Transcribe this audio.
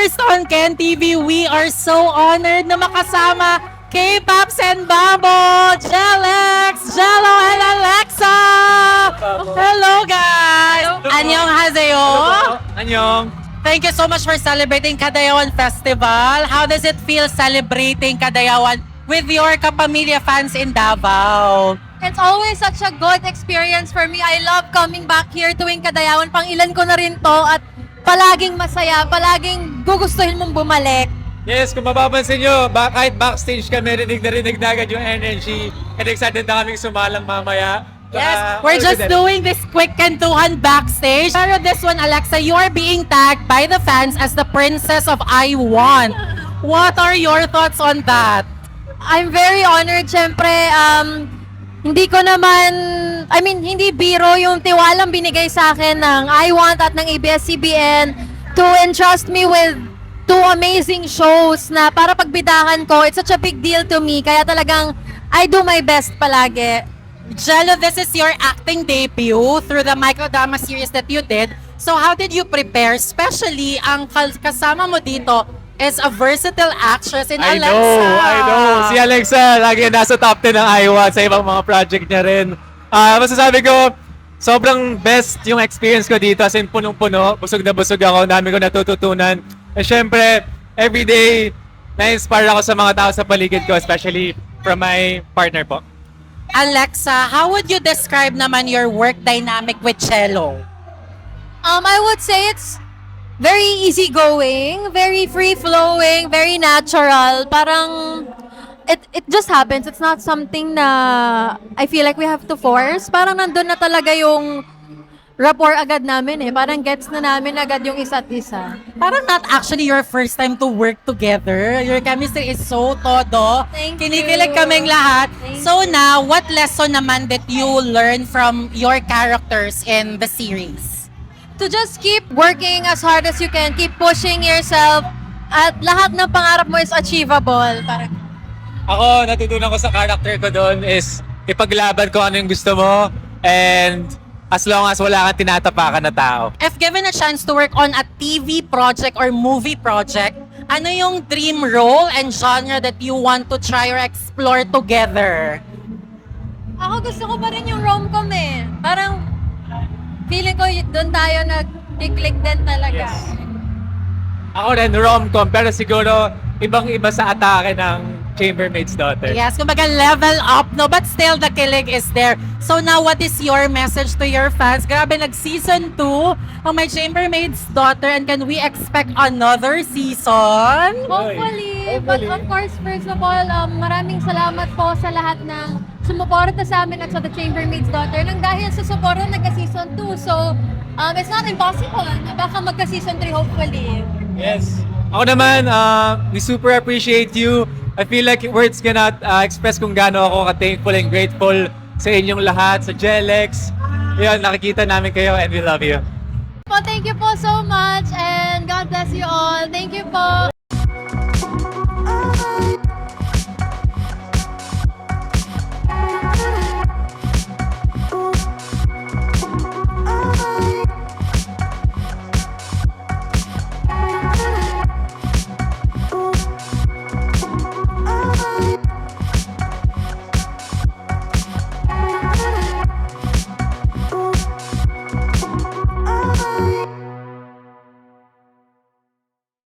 First on Ken TV, we are so honored na makasama K-Pops and Babo, Jelex, Jello, and Alexa! Hello guys! Annyeonghaseyo! Annyeong! Thank you so much for celebrating Kadayawan Festival. How does it feel celebrating Kadayawan with your kapamilya fans in Davao? It's always such a good experience for me. I love coming back here tuwing Kadayawan. Pang-ilan ko na rin to at palaging masaya, palaging gugustuhin mong bumalik. Yes, kung mapapansin nyo, kahit backstage kami, rinig na agad yung energy. And excited na kaming sumalang mamaya. Yes, we're just doing this quick kantuhan backstage. Pero this one, Alexa, you are being tagged by the fans as the Princess of I Want. What are your thoughts on that? I'm very honored, syempre. Hindi ko naman, hindi biro yung tiwalang binigay sa akin ng I Want at ng ABS-CBN to entrust me with two amazing shows na para pagbidahan ko. It's such a big deal to me. Kaya talagang I do my best palagi. Jello, this is your acting debut through the microdrama series that you did. So how did you prepare? Especially, ang kasama mo dito is a versatile actress in I Alexa. know. Si Alexa, lagi nasa top 10 ng IWAT sa ibang mga project niya rin. Masasabi ko, sobrang best yung experience ko dito. As in, punong-puno. Busog na busog ako. Dami ko natututunan. And syempre, everyday, na-inspire ako sa mga tao sa paligid ko, especially from my partner po. Alexa, how would you describe naman your work dynamic with Cello? I would say it's very easygoing, very free-flowing, very natural. Parang it just happens. It's not something na I feel like we have to force. Parang nandun na talaga yung rapport agad namin eh. Parang gets na namin agad yung isa't isa. Parang not actually your first time to work together. Your chemistry is so todo. Thank you. Kinikilig kaming lahat. Thank So now, what lesson naman that you learn from your characters in the series? To just keep working as hard as you can, keep pushing yourself, at lahat ng pangarap mo is achievable. Parang Ako, natutunan ko sa character ko doon is ipaglaban ko ano yung gusto mo and as long as wala kang tinatapakan na tao. If given a chance to work on a TV project or movie project, ano yung dream role and genre that you want to try or explore together? ako gusto ko pa rin yung rom-com eh. Parang feeling ko doon tayo nag-click din talaga. Yes. Ako rin, rom-com, pero siguro ibang-iba sa atake ng Chambermaid's Daughter. Yes, kumbaga level up, no? But still, the kilig is there. So now, what is your message to your fans? Grabe, nag-season 2 ang My Chambermaid's Daughter, and can we expect another season? Hopefully. But of course, first of all, maraming salamat po sa lahat ng sumuporta sa amin at sa The Chambermaid's Daughter. Nang dahil sa suporta, nagka-season 2. So, it's not impossible na baka magka-season 3 hopefully. Yes. Ako naman, we super appreciate you. I feel like words cannot express kung gaano ako ka-thankful and grateful sa inyong lahat, sa Jelex. Yun, nakikita namin kayo and we love you. Po, thank you po so much and God bless you all.